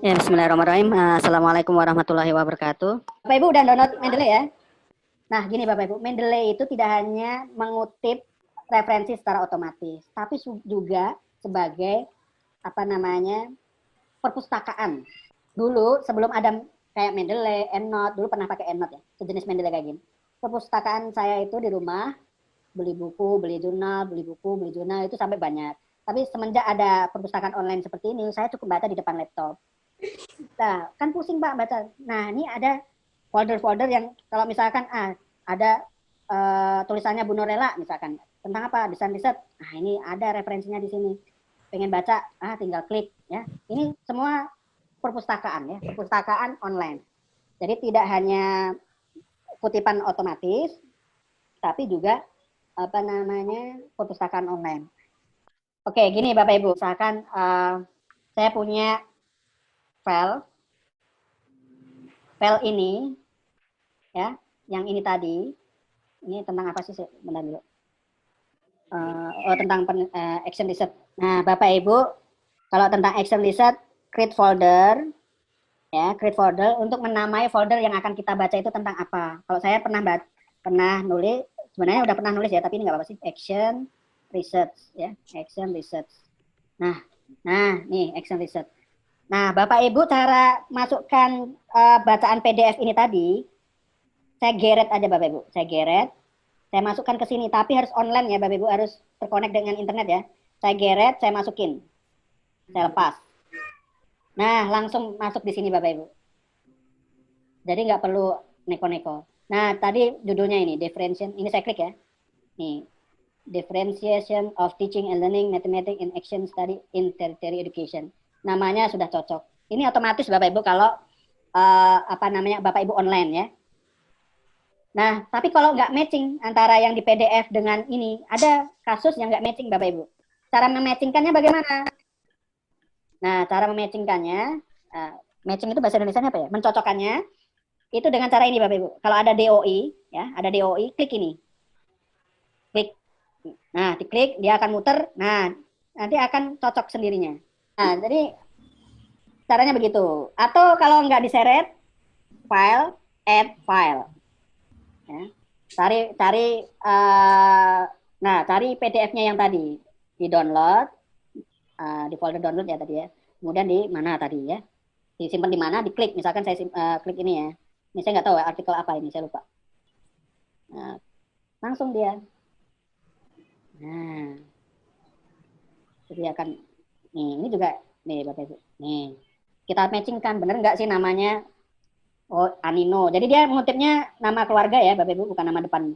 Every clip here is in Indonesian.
Ya, bismillahirrahmanirrahim. Assalamualaikum warahmatullahi wabarakatuh. Bapak Ibu udah download Mendeley ya? Nah, gini Bapak Ibu, Mendeley itu tidak hanya mengutip referensi secara otomatis, tapi juga sebagai perpustakaan. Dulu sebelum ada kayak Mendeley, EndNote, dulu pernah pakai EndNote ya, sejenis Mendeley kayak gini. Perpustakaan saya itu di rumah, beli buku, beli jurnal, beli buku, beli jurnal itu sampai banyak. Tapi semenjak ada perpustakaan online seperti ini, saya cukup baca di depan laptop. Nah, kan pusing Pak baca. Nah, ini ada folder-folder yang kalau misalkan ada tulisannya Bu Norela misalkan tentang apa desain riset. Nah, ini ada referensinya di sini. Pengen baca, tinggal klik ya. Ini semua perpustakaan ya, perpustakaan online. Jadi tidak hanya kutipan otomatis, tapi juga perpustakaan online. Oke, gini Bapak Ibu, misalkan saya punya file ini ya, yang ini tadi, ini tentang apa sih? Bentar dulu. Tentang action research. Nah, Bapak Ibu, kalau tentang action research, create folder, ya, create folder untuk menamai folder yang akan kita baca itu tentang apa. Kalau saya pernah nulis, sebenarnya udah pernah nulis ya, tapi ini nggak apa-apa sih, action research, ya, action research. Nah, nih action research. Nah, Bapak Ibu cara masukkan bacaan PDF ini tadi, saya geret aja Bapak Ibu, saya geret, saya masukkan ke sini, tapi harus online ya Bapak Ibu, harus terkonek dengan internet ya. Saya geret, saya masukin, saya lepas. Nah, langsung masuk di sini Bapak Ibu. Jadi nggak perlu neko-neko. Nah, tadi judulnya ini, differentiation, ini saya klik ya. Nih, differentiation of teaching and learning mathematics in action study in tertiary education. Namanya sudah cocok. Ini otomatis Bapak Ibu kalau Bapak Ibu online ya. Nah, tapi kalau nggak matching antara yang di PDF dengan ini, ada kasus yang nggak matching Bapak Ibu. Cara mematchingkannya bagaimana? Nah, cara mematchingkannya, matching itu bahasa Indonesia apa ya? Mencocokkannya itu dengan cara ini Bapak Ibu. Kalau ada DOI, ya, ada DOI, klik ini. Klik. Nah, diklik, dia akan muter. Nah, nanti akan cocok sendirinya. Nah, jadi caranya begitu. Atau kalau nggak diseret, file, add file. Ya. Cari PDF-nya yang tadi di download, di folder download ya tadi ya. Kemudian di mana tadi ya? Disimpan di mana? Diklik. Misalkan saya klik ini ya. Ini saya nggak tahu ya, artikel apa ini, saya lupa. Nah, langsung dia. Nah, jadi akan ini juga nih Bapak Ibu. Nih, kita matchingkan bener nggak sih namanya? Oh, Anino. Jadi dia mengutipnya nama keluarga ya, Bapak Ibu, bukan nama depan.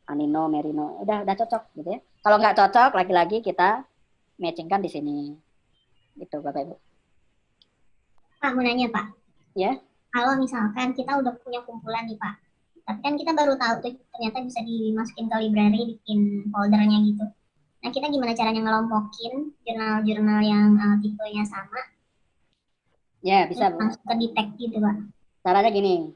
Anino, Merino. Udah cocok gitu ya. Kalau nggak cocok, lagi-lagi kita matchingkan di sini. Gitu, Bapak Ibu. Pak, mau nanya Pak. Ya. Kalau misalkan kita udah punya kumpulan nih Pak, tapi kan kita baru tahu tuh ternyata bisa dimasukin ke library, bikin foldernya gitu. Nah, kita gimana caranya ngelompokin jurnal-jurnal yang tipenya sama? Ya, bisa Bu. Langsung ke detect gitu Pak. Caranya gini.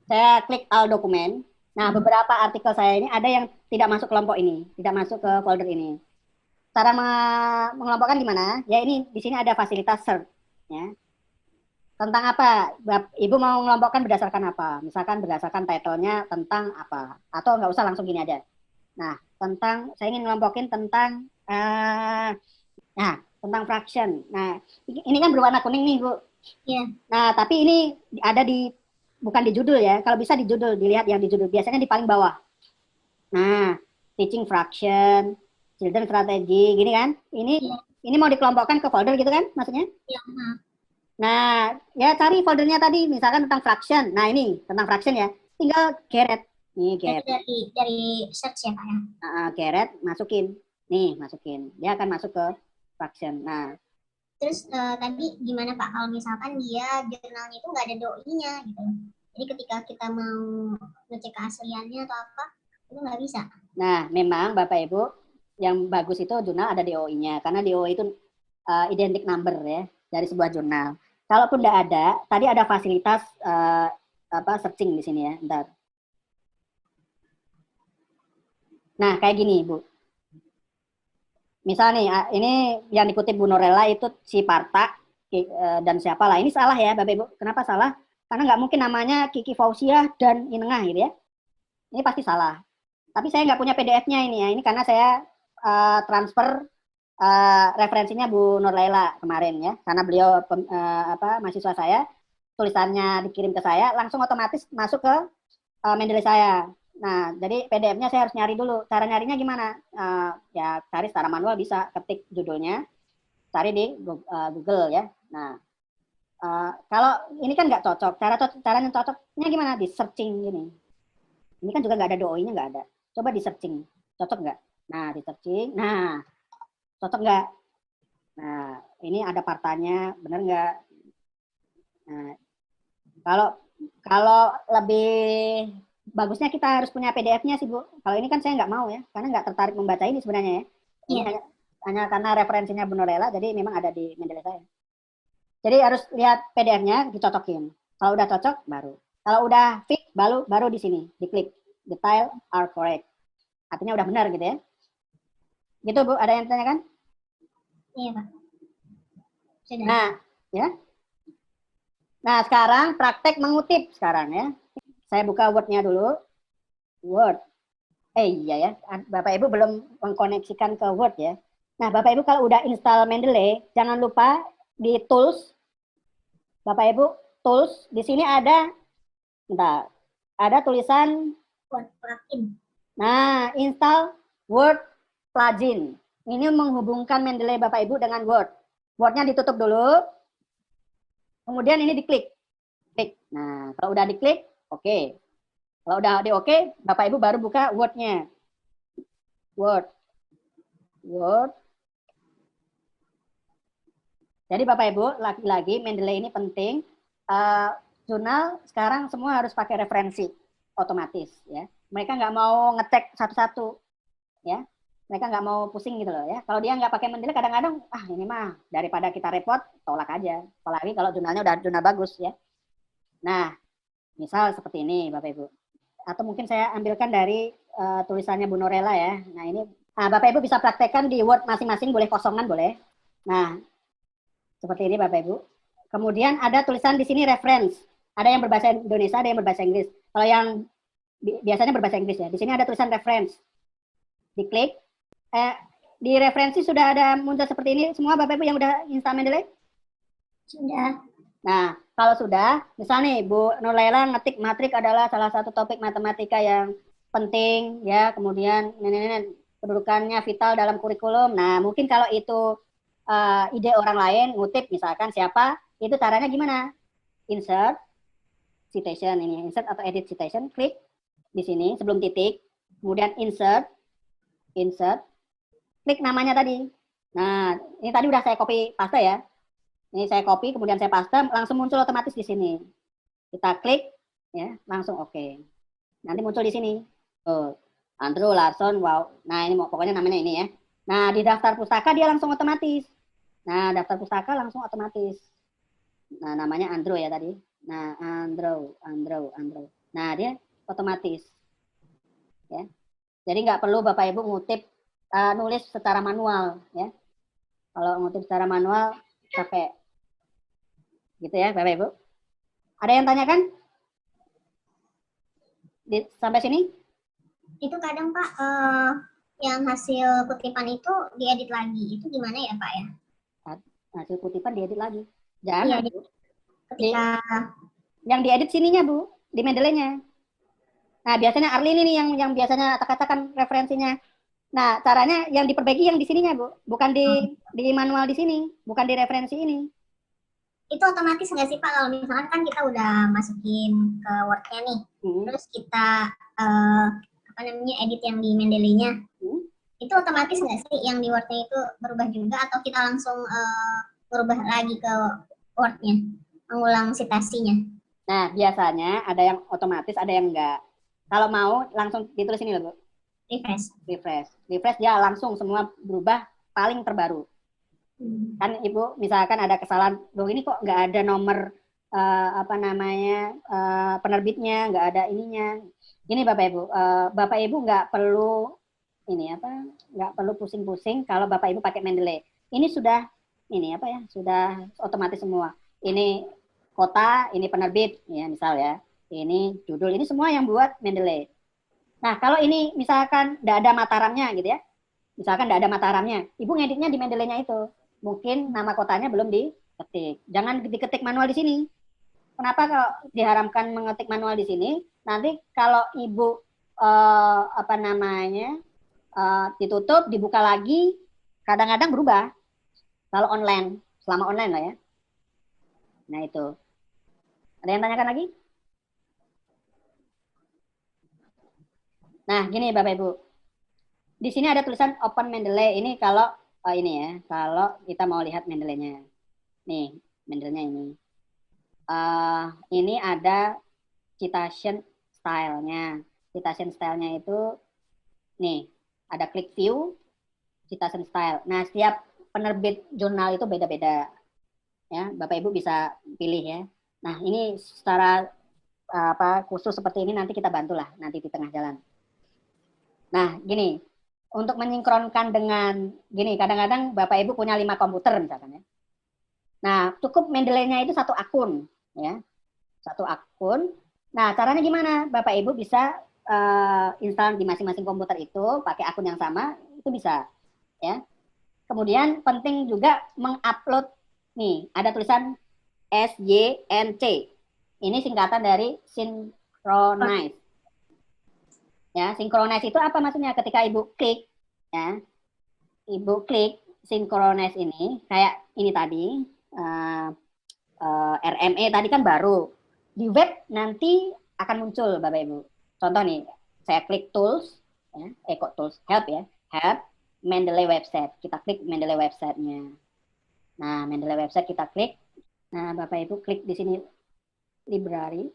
Saya klik all dokumen. Nah, beberapa artikel saya ini ada yang tidak masuk kelompok ini, tidak masuk ke folder ini. Cara mengelompokkan gimana? Ya ini di sini ada fasilitas search. Ya. Tentang apa? Ibu mau mengelompokkan berdasarkan apa? Misalkan berdasarkan title-nya tentang apa? Atau nggak usah langsung gini aja. Nah, saya ingin ngelompokin tentang tentang fraction. Nah, ini kan berwarna kuning nih, Bu. Iya. Nah, tapi ini ada bukan di judul ya. Kalau bisa di judul, dilihat yang di judul. Biasanya di paling bawah. Nah, teaching fraction, children strategy, gini kan? Ini mau dikelompokkan ke folder gitu kan, maksudnya? Iya. Nah, ya cari foldernya tadi, misalkan tentang fraction. Nah, ini tentang fraction ya. Tinggal geret. Nih, geret. Dari search ya, Pak ya? Geret, masukin. Nih, masukin. Dia akan masuk ke fraction. Nah, terus tadi gimana Pak kalau misalkan dia jurnalnya itu nggak ada doi-nya gitu. Jadi ketika kita mau ngecek keasliannya atau apa, itu nggak bisa. Nah, memang Bapak Ibu, yang bagus itu jurnal ada DOI-nya. Karena DOI itu identik number ya, dari sebuah jurnal. Kalaupun tidak ada, tadi ada fasilitas searching di sini ya, bentar. Nah, kayak gini, Bu. Misal nih, ini yang dikutip Bu Norella itu si Parta dan siapa lah. Ini salah ya, Bapak Ibu. Kenapa salah? Karena nggak mungkin namanya Kiki Fauziah dan Inengah gitu ya. Ini pasti salah. Tapi saya nggak punya PDF-nya ini ya. Ini karena saya transfer referensinya Bu Norlela kemarin ya. Karena beliau mahasiswa saya, tulisannya dikirim ke saya, langsung otomatis masuk ke Mendeley saya. Nah, jadi PDF-nya saya harus nyari dulu. Cara nyarinya gimana? Ya cari secara manual bisa, ketik judulnya, cari di Google ya. Nah, kalau ini kan nggak cocok. Caranya cocoknya gimana? Di searching gini. Ini kan juga nggak ada doi-nya, nggak ada. Coba di searching, cocok nggak? Nah, di searching. Nah, cocok nggak? Nah, ini ada partanya, bener nggak? Nah, kalau kalau lebih bagusnya kita harus punya PDF-nya sih Bu. Kalau ini kan saya nggak mau ya, karena nggak tertarik membaca ini sebenarnya ya. Ini hanya karena referensinya Bu Norella, jadi memang ada di Mendeley saya. Jadi harus lihat PDF-nya, dicocokin. Kalau udah cocok, baru. Kalau udah fix, baru di sini, diklik. Detail are correct. Artinya udah benar gitu ya. Gitu Bu, ada yang tanyakan? Iya Pak. Sudah. Nah, ya. Nah, sekarang praktek mengutip sekarang ya. Saya buka Word-nya dulu. Word. Iya ya, Bapak Ibu belum mengkoneksikan ke Word ya. Nah, Bapak Ibu kalau udah install Mendeley, jangan lupa di Tools. Bapak Ibu, Tools, di sini ada, bentar, ada tulisan Word plugin. Nah, install Word plugin. Ini menghubungkan Mendeley Bapak Ibu dengan Word. Word-nya ditutup dulu. Kemudian ini diklik. Klik. Nah, kalau udah diklik, oke. Kalau udah di oke, Bapak Ibu baru buka Word-nya. Word. Word. Jadi Bapak Ibu, lagi-lagi Mendeley ini penting. Jurnal sekarang semua harus pakai referensi otomatis ya. Mereka nggak mau ngecek satu-satu ya. Mereka nggak mau pusing gitu loh ya. Kalau dia nggak pakai Mendeley kadang-kadang ini mah daripada kita repot tolak aja. Apalagi kalau jurnalnya udah jurnal bagus ya. Nah, misal seperti ini Bapak Ibu. Atau mungkin saya ambilkan dari tulisannya Bu Norella ya. Nah, ini Bapak Ibu bisa praktekkan di Word masing-masing, boleh kosongan boleh. Nah, seperti ini Bapak Ibu. Kemudian ada tulisan di sini reference. Ada yang berbahasa Indonesia, ada yang berbahasa Inggris. Kalau yang biasanya berbahasa Inggris ya. Di sini ada tulisan reference. Diklik. Di referensi sudah ada muncul seperti ini semua Bapak Ibu yang udah install Mendeley? Sudah. Nah, kalau sudah, misalnya nih Bu Nurlela ngetik matrik adalah salah satu topik matematika yang penting ya, kemudian kedudukannya vital dalam kurikulum. Nah, mungkin kalau itu ide orang lain ngutip misalkan siapa, itu caranya gimana? Insert citation ini, insert atau edit citation, klik di sini sebelum titik, kemudian insert, klik namanya tadi. Nah, ini tadi udah saya copy paste ya. Ini saya copy, kemudian saya paste, langsung muncul otomatis di sini. Kita klik, ya, langsung oke. Nanti muncul di sini. Andrew Larson, wow. Nah, ini pokoknya namanya ini ya. Nah, di daftar pustaka dia langsung otomatis. Nah, daftar pustaka langsung otomatis. Nah, namanya Andrew ya tadi. Nah, Andrew. Nah, dia otomatis. Ya. Jadi nggak perlu Bapak Ibu ngutip, nulis secara manual. Ya. Kalau ngutip secara manual, capek. Gitu ya, Bapak Ibu. Ada yang tanyakan? Sampai sini? Itu kadang Pak, yang hasil kutipan itu diedit lagi. Itu gimana ya Pak ya? Hasil kutipan diedit lagi. Jangan. Iya, ketika yang diedit sininya Bu, di Mendeley-nya. Nah, biasanya Arlin ini yang biasanya katakan referensinya. Nah, caranya yang diperbaiki yang di sininya, Bu. Bukan di manual di sini, bukan di referensi ini. Itu otomatis nggak sih Pak, kalau misalkan kan kita udah masukin ke Word-nya nih, terus kita edit yang di Mendeley-nya, itu otomatis nggak sih yang di Word-nya itu berubah juga, atau kita langsung berubah lagi ke Word-nya, mengulang citasinya? Nah, biasanya ada yang otomatis, ada yang enggak. Kalau mau langsung ditulis ini loh, Bu. Refresh dia langsung semua berubah paling terbaru. Kan Ibu misalkan ada kesalahan, loh ini kok nggak ada nomor penerbitnya, nggak ada ininya. Ini Bapak Ibu, Bapak Ibu nggak perlu ini apa, nggak perlu pusing-pusing kalau Bapak Ibu pakai Mendeley. Ini sudah ini apa ya, sudah otomatis semua. Ini kota, ini penerbit, ya misal ya. Ini judul, ini semua yang buat Mendeley. Nah, kalau ini misalkan tidak ada Mataramnya gitu ya, misalkan tidak ada Mataramnya, Ibu ngeditnya di Mendeley-nya itu. Mungkin nama kotanya belum diketik. Jangan diketik manual di sini. Kenapa kalau diharamkan mengetik manual di sini? Nanti kalau Ibu apa namanya ditutup, dibuka lagi, kadang-kadang berubah. Kalau online, selama online lah ya. Nah itu. Ada yang tanyakan lagi? Nah gini Bapak Ibu. Di sini ada tulisan Open Mendeley. Ini kalau ini ya, kalau kita mau lihat Mendeley-nya. Nih, Mendeley-nya ini. Ini ada citation style-nya. Citation style-nya itu nih, ada click view, citation style. Nah, setiap penerbit jurnal itu beda-beda. Ya, Bapak Ibu bisa pilih ya. Nah, ini secara khusus seperti ini nanti kita bantulah nanti di tengah jalan. Nah, gini, untuk menyinkronkan dengan gini, kadang-kadang Bapak Ibu punya 5 komputer misalkan ya. Nah, cukup Mendeley-nya itu satu akun ya. Satu akun. Nah, caranya gimana? Bapak Ibu bisa install di masing-masing komputer itu pakai akun yang sama, itu bisa ya. Kemudian penting juga mengupload nih, ada tulisan SYNC. Ini singkatan dari synchronize. Ya, synchronize itu apa maksudnya? Ketika Ibu klik ya, Ibu klik synchronize ini kayak ini tadi RME tadi kan baru. Di web nanti akan muncul Bapak Ibu. Contoh nih, saya klik tools ya, kok tools help ya, help Mendeley website. Kita klik Mendeley website-nya. Nah, Mendeley website kita klik. Nah, Bapak Ibu klik di sini library.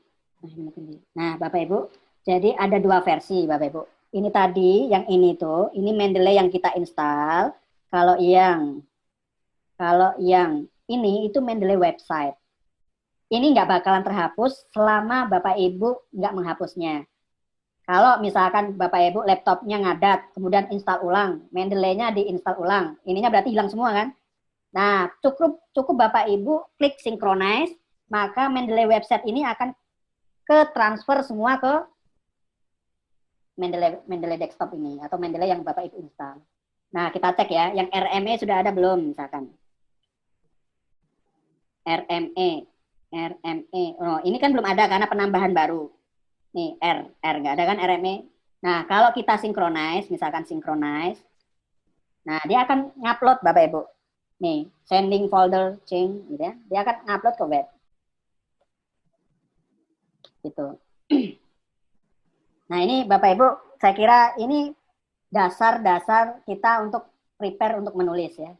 Nah, Bapak Ibu, jadi ada 2 versi Bapak Ibu. Ini tadi, yang ini tuh, ini Mendeley yang kita install. Kalau yang ini itu Mendeley website. Ini nggak bakalan terhapus selama Bapak Ibu nggak menghapusnya. Kalau misalkan Bapak Ibu laptopnya ngadat, kemudian install ulang, Mendeley-nya diinstal ulang, ininya berarti hilang semua kan? Nah, cukup Bapak Ibu klik synchronize, maka Mendeley website ini akan ke transfer semua ke Mendeley desktop ini atau Mendeley yang Bapak Ibu install. Nah, kita cek ya, yang RME sudah ada belum misalkan. RME. Oh, ini kan belum ada karena penambahan baru. Nih, R nggak ada kan RME. Nah, kalau kita synchronize, misalkan synchronize, nah dia akan ngupload Bapak Ibu. Nih, sending folder change, gitu ya. Dia akan ngupload ke web. Gitu. Nah, ini Bapak Ibu, saya kira ini dasar-dasar kita untuk prepare untuk menulis ya.